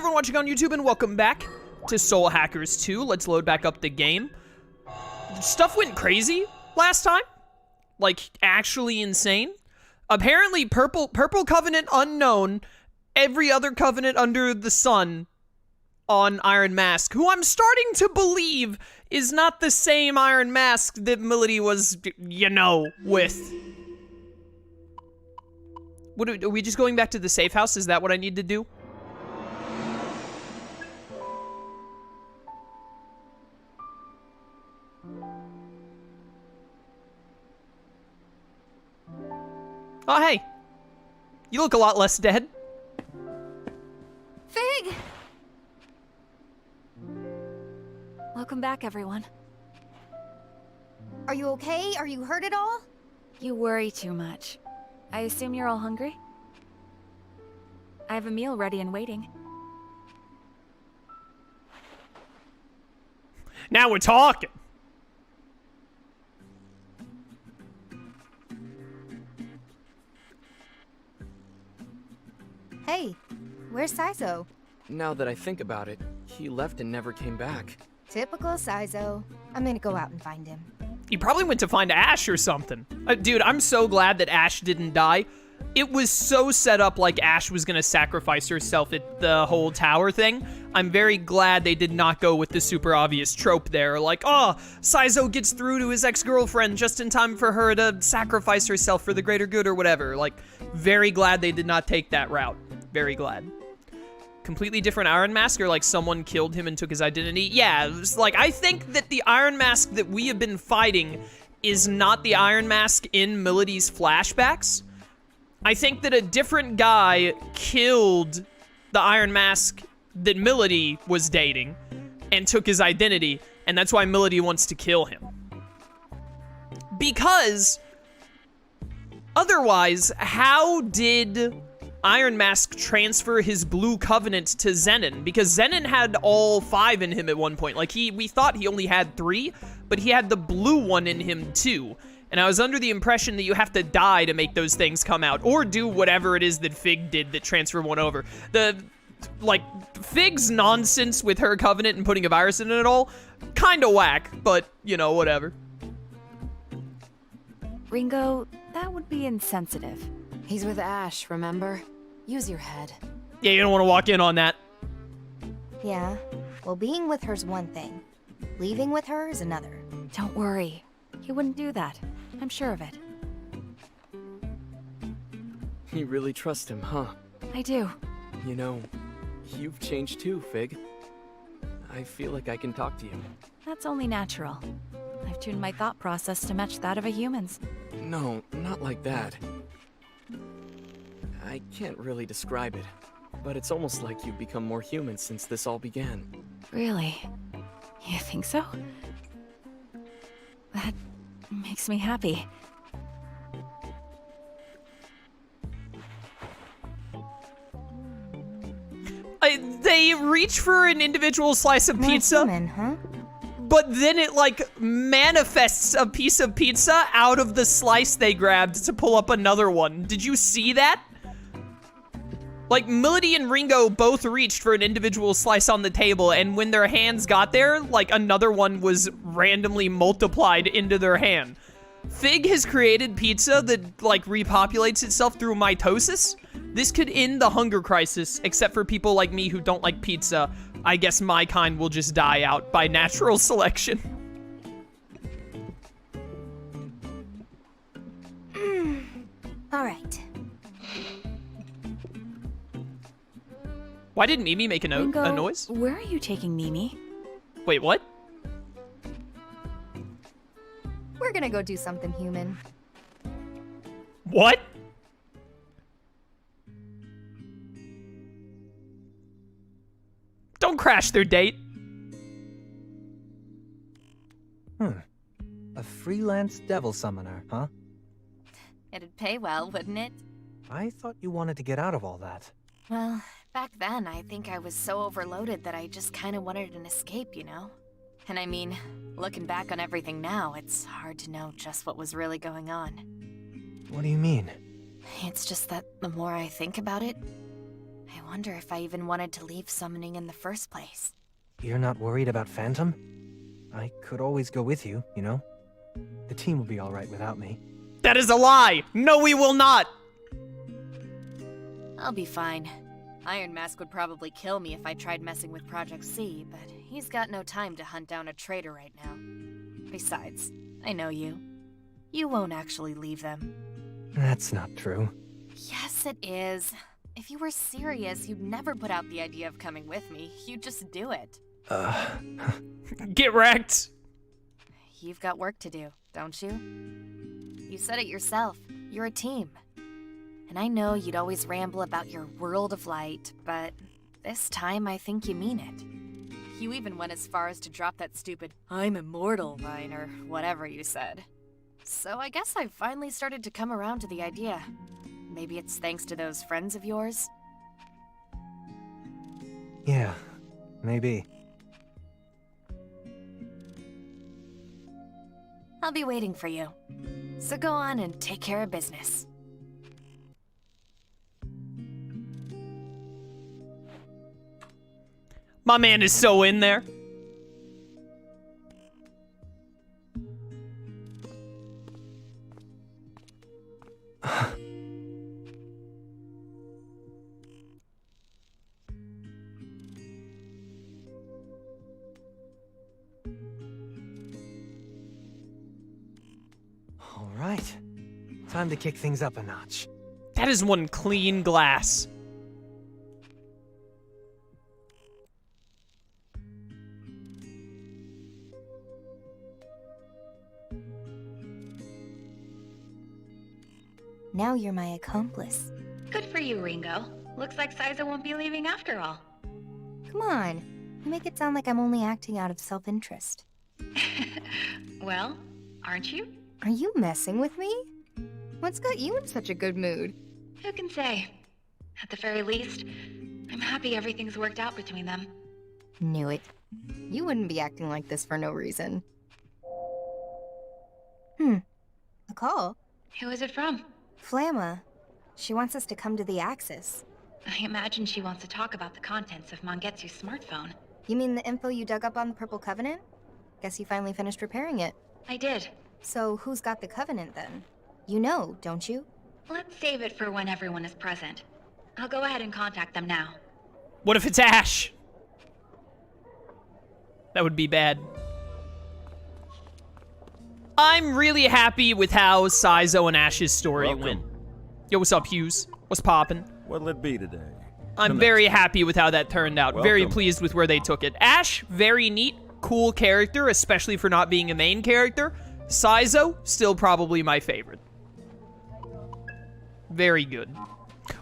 everyone watching on YouTube, and welcome back to Soul Hackers 2. Let's load back up the game. Stuff went crazy last time. Like, actually insane. Apparently, Purple Covenant unknown, every other covenant under the sun on Iron Mask, who I'm starting to believe is not the same Iron Mask that Melody was, you know, with. Are we just going back to the safe house? Is that what I need to do? Oh, hey. You look a lot less dead. Figue! Welcome back, everyone. Are you okay? Are you hurt at all? You worry too much. I assume you're all hungry? I have a meal ready and waiting. Now we're talking. Hey, where's Saizo? Now that I think about it, he left and never came back. Typical Saizo. I'm gonna go out and find him. He probably went to find Ash or something. Dude, I'm so glad that Ash didn't die. It was so set up like Ash was gonna sacrifice herself at the whole tower thing. I'm very glad they did not go with the super obvious trope there. Like, oh, Saizo gets through to his ex-girlfriend just in time for her to sacrifice herself for the greater good or whatever. Like, very glad they did not take that route. Very glad. Completely different Iron Mask, or like someone killed him and took his identity? Yeah, it was like, I think that the Iron Mask that we have been fighting is not the Iron Mask in Melody's flashbacks. I think that a different guy killed the Iron Mask that Melody was dating and took his identity, and that's why Melody wants to kill him. Because otherwise, how did Iron Mask transfer his blue covenant to Zenon? Because Zenon had all 5 in him at one point. Like, we thought he only had 3, but he had the blue one in him too. And I was under the impression that you have to die to make those things come out, or do whatever it is that Figue did that transferred one over. Like, Figue's nonsense with her covenant and putting a virus in it all, kinda whack, but, you know, whatever. Ringo, that would be insensitive. He's with Ash, remember? Use your head. Yeah, you don't want to walk in on that. Yeah, well, being with her's one thing. Leaving with her is another. Don't worry. He wouldn't do that. I'm sure of it. You really trust him, huh? I do. You know, you've changed too, Fig. I feel like I can talk to you. That's only natural. I've tuned my thought process to match that of a human's. No, not like that. I can't really describe it, but it's almost like you've become more human since this all began. Really? You think so? That makes me happy. They reach for an individual slice of More pizza, human, huh? but then it, like, manifests a piece of pizza out of the slice they grabbed to pull up another one. Did you see that? Like, Melody and Ringo both reached for an individual slice on the table, and when their hands got there, like, another one was randomly multiplied into their hand. Figue has created pizza that, like, repopulates itself through mitosis. This could end the hunger crisis, except for people like me who don't like pizza. I guess my kind will just die out by natural selection. All right. Why did Mimi make a Ringo, noise? Where are you taking Mimi? Wait, what? We're gonna go do something human. What? Don't crash their date. A freelance devil summoner, huh? It'd pay well, wouldn't it? I thought you wanted to get out of all that. Well, back then, I think I was so overloaded that I just kind of wanted an escape, you know? And I mean, looking back on everything now, it's hard to know just what was really going on. What do you mean? It's just that the more I think about it, I wonder if I even wanted to leave summoning in the first place. You're not worried about Phantom? I could always go with you, you know? The team will be alright without me. That is a lie! No, we will not! I'll be fine. Iron Mask would probably kill me if I tried messing with Project C, but he's got no time to hunt down a traitor right now. Besides, I know you. You won't actually leave them. That's not true. Yes, it is. If you were serious, you'd never put out the idea of coming with me. You'd just do it. Get wrecked! You've got work to do, don't you? You said it yourself. You're a team. And I know you'd always ramble about your world of light, but this time I think you mean it. You even went as far as to drop that stupid "I'm immortal" line or whatever you said. So I guess I've finally started to come around to the idea. Maybe it's thanks to those friends of yours? Yeah, maybe. I'll be waiting for you. So go on and take care of business. My man is so in there. All right. Time to kick things up a notch. That is one clean glass. Now you're my accomplice. Good for you, Ringo. Looks like Saizo won't be leaving after all. Come on. You make it sound like I'm only acting out of self-interest. Well, aren't you? Are you messing with me? What's got you in such a good mood? Who can say? At the very least, I'm happy everything's worked out between them. Knew it. You wouldn't be acting like this for no reason. A call? Who is it from? Flamma. She wants us to come to the Axis. I imagine she wants to talk about the contents of Mangetsu's smartphone. You mean the info you dug up on the Purple Covenant? Guess you finally finished repairing it. I did. So who's got the Covenant then? You know, don't you? Let's save it for when everyone is present. I'll go ahead and contact them now. What if it's Ash? That would be bad. I'm really happy with how Saizo and Ash's story went. Yo, what's up, Hughes? What's poppin'? What'll it be today? I'm very happy with how that turned out. Very pleased with where they took it. Ash, very neat, cool character, especially for not being a main character. Saizo, still probably my favorite. Very good.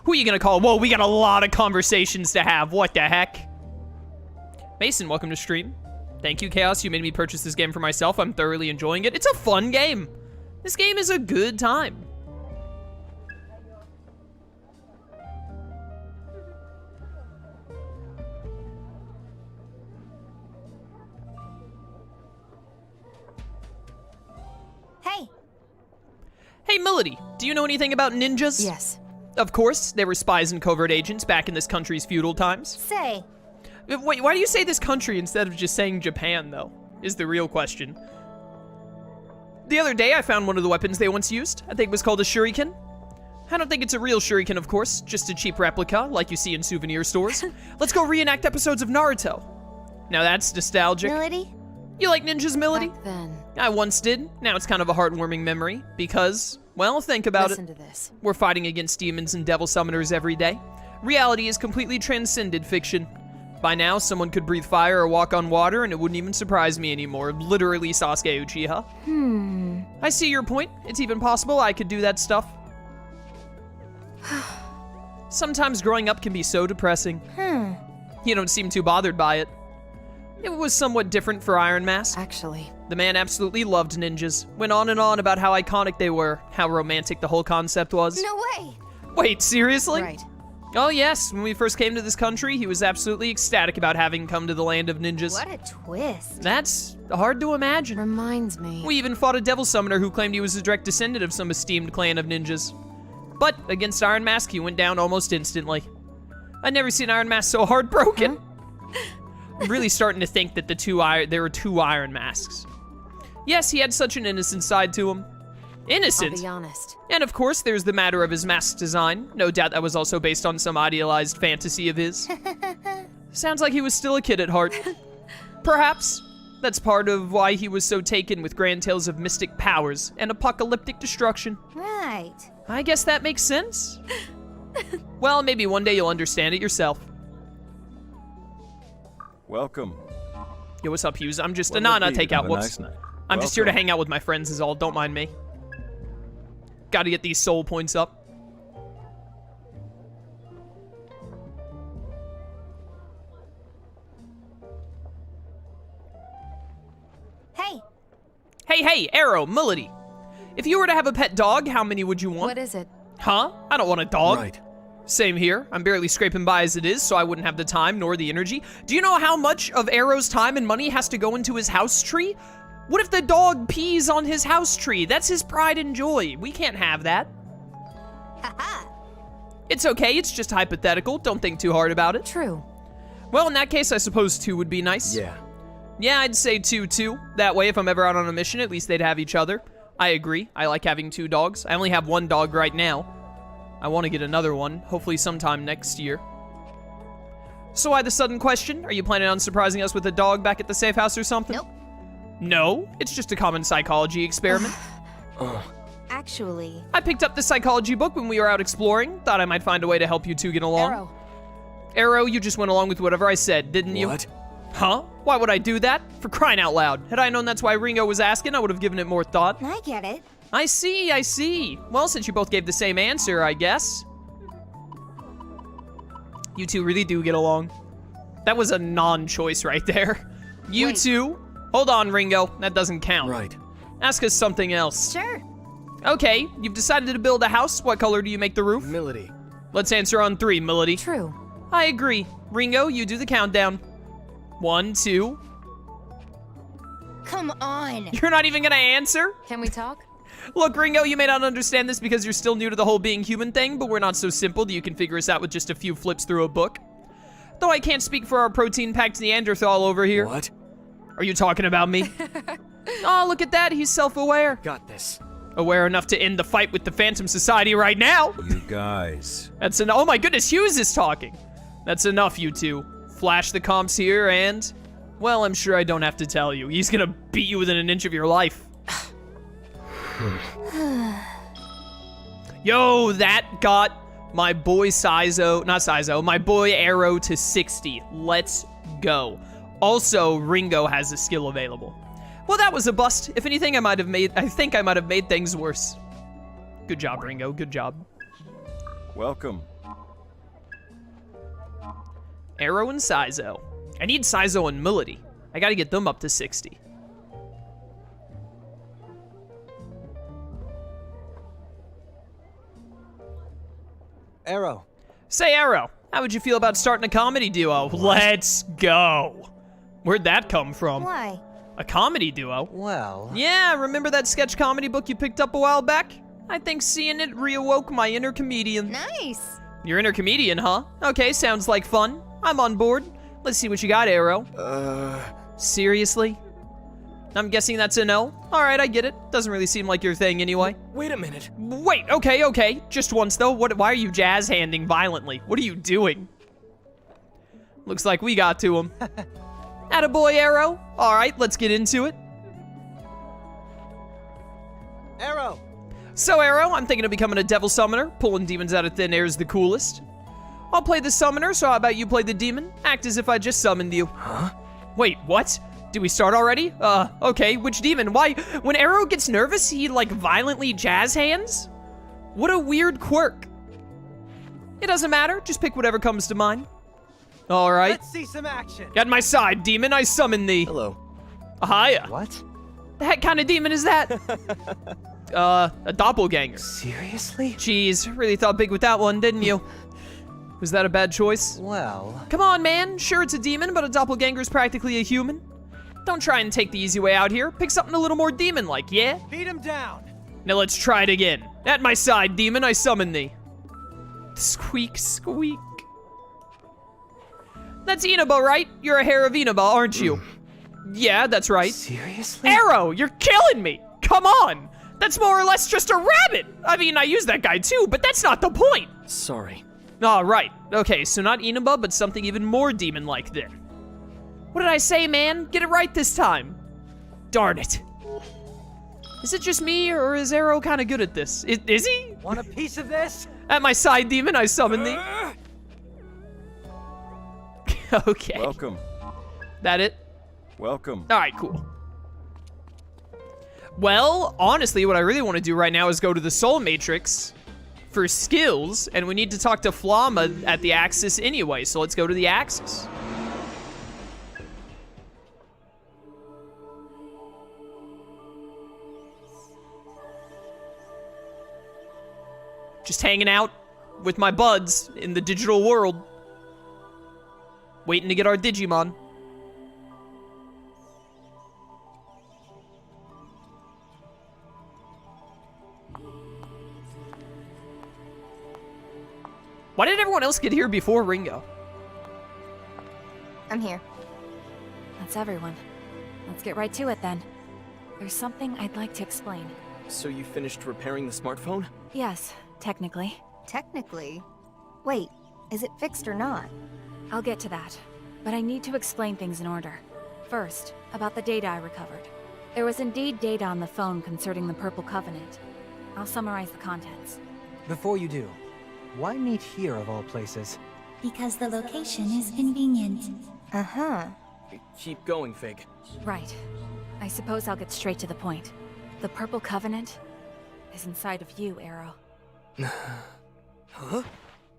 Who are you gonna call? Whoa, we got a lot of conversations to have. What the heck? Mason, welcome to stream. Thank you, Chaos. You made me purchase this game for myself. I'm thoroughly enjoying it. It's a fun game. This game is a good time. Hey! Hey, Melody, do you know anything about ninjas? Yes. Of course, they were spies and covert agents back in this country's feudal times. Say, Wait, why do you say this country instead of just saying Japan, though? Is the real question. The other day, I found one of the weapons they once used. I think it was called a shuriken. I don't think it's a real shuriken, of course, just a cheap replica, like you see in souvenir stores. Let's go reenact episodes of Naruto. Now that's nostalgic. Melody? You like ninjas, Melody? Back then. I once did. Now it's kind of a heartwarming memory, because, well, think about Listen it. to this. We're fighting against demons and devil summoners every day. Reality has completely transcended fiction. By now, someone could breathe fire or walk on water, and it wouldn't even surprise me anymore. Literally Sasuke Uchiha. I see your point. It's even possible I could do that stuff. Sometimes growing up can be so depressing. You don't seem too bothered by it. It was somewhat different for Iron Mask. Actually, The man absolutely loved ninjas. Went on and on about how iconic they were, how romantic the whole concept was. No way! Wait, seriously? right. Oh yes, when we first came to this country, he was absolutely ecstatic about having come to the land of ninjas. What a twist. That's hard to imagine. Reminds me. We even fought a devil summoner who claimed he was a direct descendant of some esteemed clan of ninjas. But against Iron Mask, he went down almost instantly. I've never seen Iron Mask so heartbroken. I'm really starting to think that there were two Iron Masks. Yes, he had such an innocent side to him. Innocent? I'll be honest. And of course, there's the matter of his mask design. No doubt that was also based on some idealized fantasy of his. Sounds like he was still a kid at heart. Perhaps. That's part of why he was so taken with grand tales of mystic powers and apocalyptic destruction. Right. I guess that makes sense. Well, maybe one day you'll understand it yourself. Welcome. Yo, what's up, Hughes? I'm just What a would nah, be to take out. have a Whoops. nice night? I'm just here to Welcome. hang out with my friends is all. Don't mind me. Gotta get these soul points up. Hey, Hey, Arrow, Melody. If you were to have a pet dog, how many would you want? What is it? Huh? I don't want a dog. Right. Same here. I'm barely scraping by as it is, so I wouldn't have the time nor the energy. Do you know how much of Arrow's time and money has to go into his house tree? What if the dog pees on his house tree? That's his pride and joy. We can't have that. haha. It's okay, it's just hypothetical. Don't think too hard about it. True. Well, in that case, I suppose 2 would be nice. Yeah. Yeah, I'd say 2 too. That way, if I'm ever out on a mission, at least they'd have each other. I agree. I like having 2 dogs. I only have 1 dog right now. I want to get another one, hopefully sometime next year. So why the sudden question? Are you planning on surprising us with a dog back at the safe house or something? Nope. No, it's just a common psychology experiment. Actually, I picked up this psychology book when we were out exploring. Thought I might find a way to help you 2 get along. Arrow. Arrow, you just went along with whatever I said, didn't you? What? Huh? Why would I do that? For crying out loud. Had I known that's why Ringo was asking, I would have given it more thought. I get it. I see. Well, since you both gave the same answer, I guess. You 2 really do get along. That was a non-choice right there. You Wait. 2? Hold on, Ringo. That doesn't count. Right. Ask us something else. Sure. Okay, you've decided to build a house. What color do you make the roof? Melody. Let's answer on 3, Melody. True. I agree. Ringo, you do the countdown. 1, 2. Come on. You're not even gonna answer? Can we talk? Look, Ringo, you may not understand this because you're still new to the whole being human thing, but we're not so simple that you can figure us out with just a few flips through a book. Though I can't speak for our protein-packed Neanderthal over here. What? Are you talking about me? Oh, look at that. He's self-aware. Got this. Aware enough to end the fight with the Phantom Society right now. You guys. That's oh my goodness, Hughes is talking. That's enough, you 2. Flash the comps here and, well, I'm sure I don't have to tell you. He's gonna beat you within an inch of your life. Yo, that got my boy my boy Arrow to 60. Let's go. Also, Ringo has a skill available. Well, that was a bust. If anything, I think I might have made things worse. Good job, Ringo. Good job. Welcome. Arrow and Saizo. I need Saizo and Melody. I gotta get them up to 60. Arrow. Say, Arrow, how would you feel about starting a comedy duo? Let's go. Where'd that come from? Why? A comedy duo? Well, Yeah, remember that sketch comedy book you picked up a while back? I think seeing it reawoke my inner comedian. Nice. Your inner comedian, huh? Okay, sounds like fun. I'm on board. Let's see what you got, Arrow. Seriously? I'm guessing that's a no? Alright, I get it. Doesn't really seem like your thing anyway. Wait a minute. Wait, okay. Just once though. Why are you jazz-handing violently? What are you doing? Looks like we got to him. Attaboy, Arrow. Alright, let's get into it. Arrow. So, Arrow, I'm thinking of becoming a devil summoner. Pulling demons out of thin air is the coolest. I'll play the summoner, so how about you play the demon? Act as if I just summoned you. Huh? Wait, what? Did we start already? Okay, which demon? Why? When Arrow gets nervous, he, like, violently jazz hands? What a weird quirk. It doesn't matter, just pick whatever comes to mind. Alright. Let's see some action. At my side, demon, I summon thee. Hello. Hiya. What? The heck kind of demon is that? A doppelganger. Seriously? Jeez, really thought big with that one, didn't you? Was that a bad choice? Well, Come on, man. Sure, it's a demon, but a doppelganger is practically a human. Don't try and take the easy way out here. Pick something a little more demon-like, yeah? beat him down. Now let's try it again. At my side, demon, I summon thee. Squeak, squeak. That's Inaba, right? You're a hair of Inaba, aren't you? Yeah, that's right. Seriously? Arrow, you're killing me! Come on! That's more or less just a rabbit! I mean, I use that guy too, but that's not the point! Sorry. All right. Okay, so not Inaba, but something even more demon-like then. What did I say, man? Get it right this time. Darn it. Is it just me, or is Arrow kind of good at this? Is he? Want a piece of this? At my side demon, I summon thee. Okay. Welcome. That it? Welcome. All right, cool. Well, honestly, what I really want to do right now is go to the Soul Matrix for skills, and we need to talk to Flama at the Axis anyway, so let's go to the Axis. Just hanging out with my buds in the digital world. Waiting to get our Digimon. Why did everyone else get here before Ringo? I'm here. That's everyone. Let's get right to it then. There's something I'd like to explain. So you finished repairing the smartphone? Yes, technically. Technically. Wait, is it fixed or not? I'll get to that. But I need to explain things in order. First, about the data I recovered. There was indeed data on the phone concerning the Purple Covenant. I'll summarize the contents. Before you do, why meet here of all places? Because the location is convenient. Uh-huh. Keep going, Fig. Right. I suppose I'll get straight to the point. The Purple Covenant is inside of you, Arrow. Huh?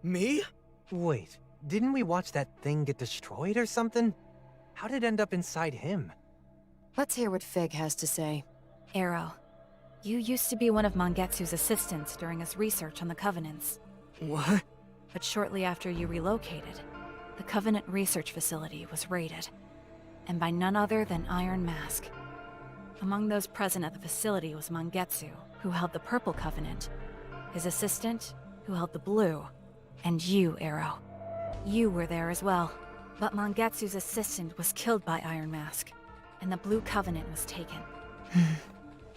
Me? Wait, didn't we watch that thing get destroyed or something? How did it end up inside him? Let's hear what Fig has to say. Arrow, you used to be one of Mangetsu's assistants during his research on the Covenants. What? But shortly after you relocated, the Covenant research facility was raided. And by none other than Iron Mask. Among those present at the facility was Mangetsu, who held the Purple Covenant, his assistant, who held the Blue, and you, Arrow. You were there as well. But Mangetsu's assistant was killed by Iron Mask, and the Blue Covenant was taken.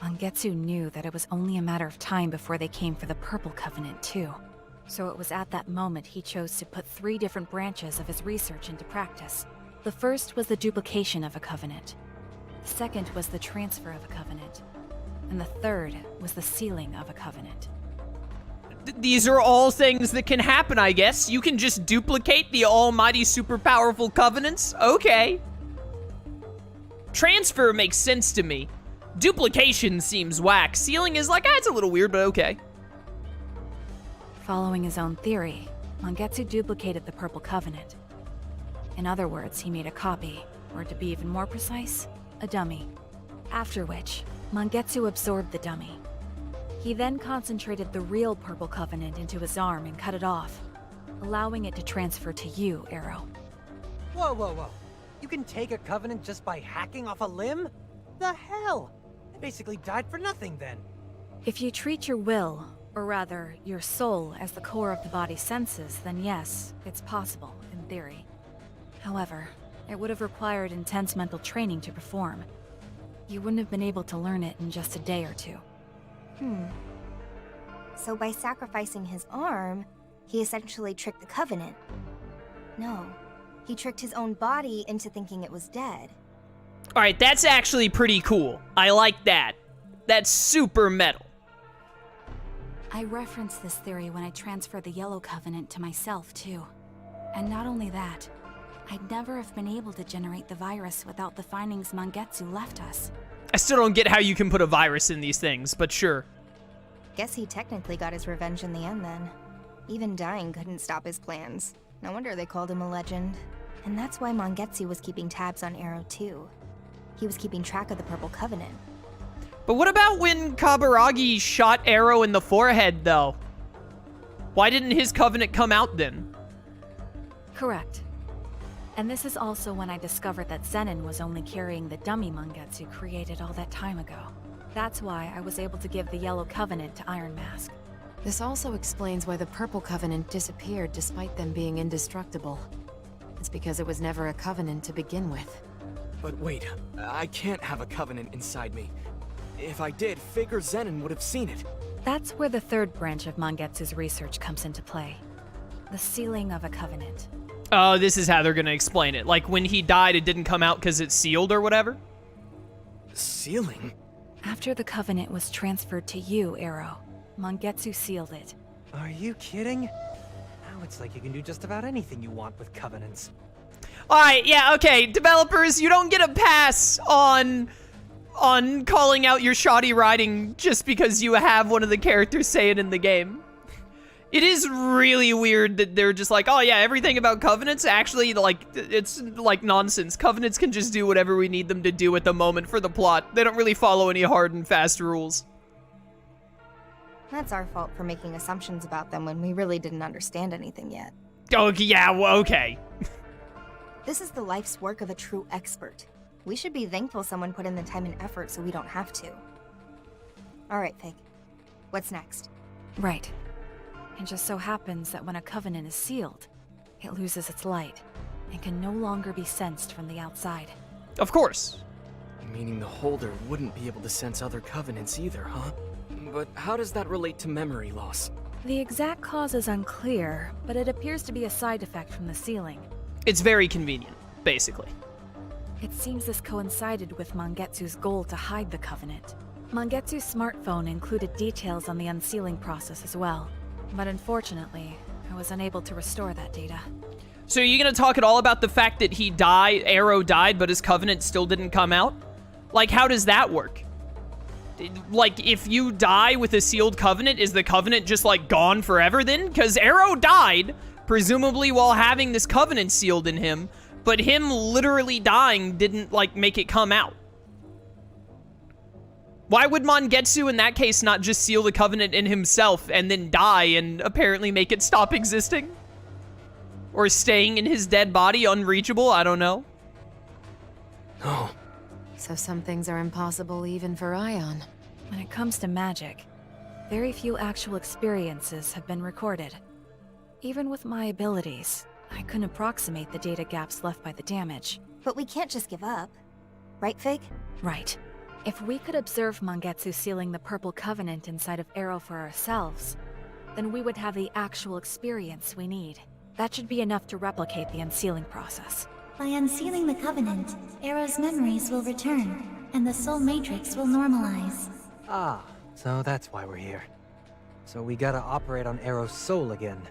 Mangetsu knew that it was only a matter of time before they came for the Purple Covenant, too. So it was at that moment he chose to put 3 different branches of his research into practice. The first was the duplication of a covenant. The second was the transfer of a covenant. And the third was the sealing of a covenant. These are all things that can happen, I guess. You can just duplicate the almighty super powerful covenants? Okay. Transfer makes sense to me. Duplication seems whack. Sealing is like, it's a little weird, but okay. Following his own theory, Mangetsu duplicated the Purple Covenant. In other words, he made a copy, or to be even more precise, a dummy. After which, Mangetsu absorbed the dummy. He then concentrated the real Purple Covenant into his arm and cut it off, allowing it to transfer to you, Arrow. Whoa, whoa, whoa. You can take a covenant just by hacking off a limb? The hell? I basically died for nothing then. If you treat your will, or rather, your soul, as the core of the body's senses, then yes, it's possible, in theory. However, it would have required intense mental training to perform. You wouldn't have been able to learn it in just a day or two. So by sacrificing his arm, he essentially tricked the Covenant. No, he tricked his own body into thinking it was dead. All right, that's actually pretty cool. I like that. That's super metal. I referenced this theory when I transferred the Yellow Covenant to myself, too. And not only that, I'd never have been able to generate the virus without the findings Mangetsu left us. I still don't get how you can put a virus in these things, but sure. Guess he technically got his revenge in the end then. Even dying couldn't stop his plans. No wonder they called him a legend. And that's why Mangetsu was keeping tabs on Arrow too. He was keeping track of the Purple Covenant. But what about when Kaburagi shot Arrow in the forehead, though? Why didn't his covenant come out then? Correct. And this is also when I discovered that Zenin was only carrying the dummy Mangetsu created all that time ago. That's why I was able to give the Yellow Covenant to Iron Mask. This also explains why the Purple Covenant disappeared despite them being indestructible. It's because it was never a covenant to begin with. But wait, I can't have a covenant inside me. If I did, Figue or Zenon would have seen it. That's where the third branch of Mangetsu's research comes into play. The sealing of a covenant. Oh, this is how they're gonna explain it. Like, when he died, it didn't come out because it's sealed or whatever? Sealing? After the covenant was transferred to you, Arrow, Mangetsu sealed it. Are you kidding? Now it's like you can do just about anything you want with covenants. Alright, yeah, okay. Developers, you don't get a pass on calling out your shoddy writing just because you have one of the characters say it in the game. It is really weird that they're just like, oh yeah, everything about covenants, actually, like, it's like nonsense. Covenants can just do whatever we need them to do at the moment for the plot. They don't really follow any hard and fast rules. That's our fault for making assumptions about them when we really didn't understand anything yet. Oh, yeah, well, okay. This is the life's work of a true expert. We should be thankful someone put in the time and effort so we don't have to. Alright, Figue. What's next? Right. It just so happens that when a covenant is sealed, it loses its light and can no longer be sensed from the outside. Of course. Meaning the holder wouldn't be able to sense other covenants either, huh? But how does that relate to memory loss? The exact cause is unclear, but it appears to be a side effect from the sealing. It's very convenient, basically. It seems this coincided with Mangetsu's goal to hide the covenant. Mangetsu's smartphone included details on the unsealing process as well. But unfortunately, I was unable to restore that data. So are you gonna talk at all about the fact that Arrow died, but his covenant still didn't come out? Like, how does that work? Like, if you die with a sealed covenant, is the covenant just, like, gone forever then? Because Arrow died, presumably while having this covenant sealed in him, but him literally dying didn't, like, make it come out. Why would Mangetsu, in that case, not just seal the covenant in himself and then die and apparently make it stop existing? Or staying in his dead body unreachable? I don't know. Oh. So some things are impossible even for Aion. When it comes to magic, very few actual experiences have been recorded. Even with my abilities, I couldn't approximate the data gaps left by the damage. But we can't just give up. Right, Figue? Right. If we could observe Mangetsu sealing the Purple Covenant inside of Arrow for ourselves, then we would have the actual experience we need. That should be enough to replicate the unsealing process. By unsealing the Covenant, Arrow's memories will return, and the Soul Matrix will normalize. Ah, so that's why we're here. So we gotta operate on Arrow's soul again.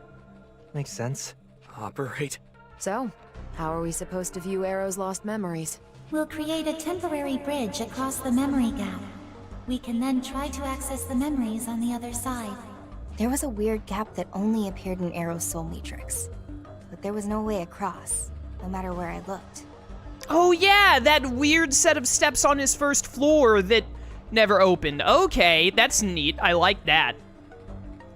Makes sense. Operate? So, how are we supposed to view Arrow's lost memories? We'll create a temporary bridge across the memory gap. We can then try to access the memories on the other side. There was a weird gap that only appeared in Arrow's soul matrix. But there was no way across, no matter where I looked. Oh yeah, that weird set of steps on his first floor that never opened. Okay, that's neat. I like that.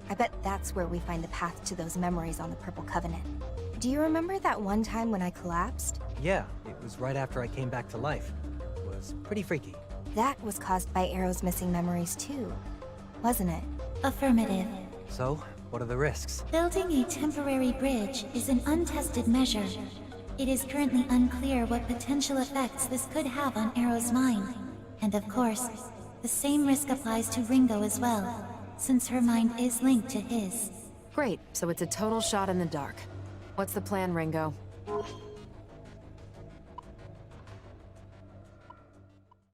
I bet that's where we find the path to those memories on the Purple Covenant. Do you remember that one time when I collapsed? Yeah, it was right after I came back to life. It was pretty freaky. That was caused by Arrow's missing memories too, wasn't it? Affirmative. So, what are the risks? Building a temporary bridge is an untested measure. It is currently unclear what potential effects this could have on Arrow's mind. And of course, the same risk applies to Ringo as well, since her mind is linked to his. Great, so it's a total shot in the dark. What's the plan, Ringo?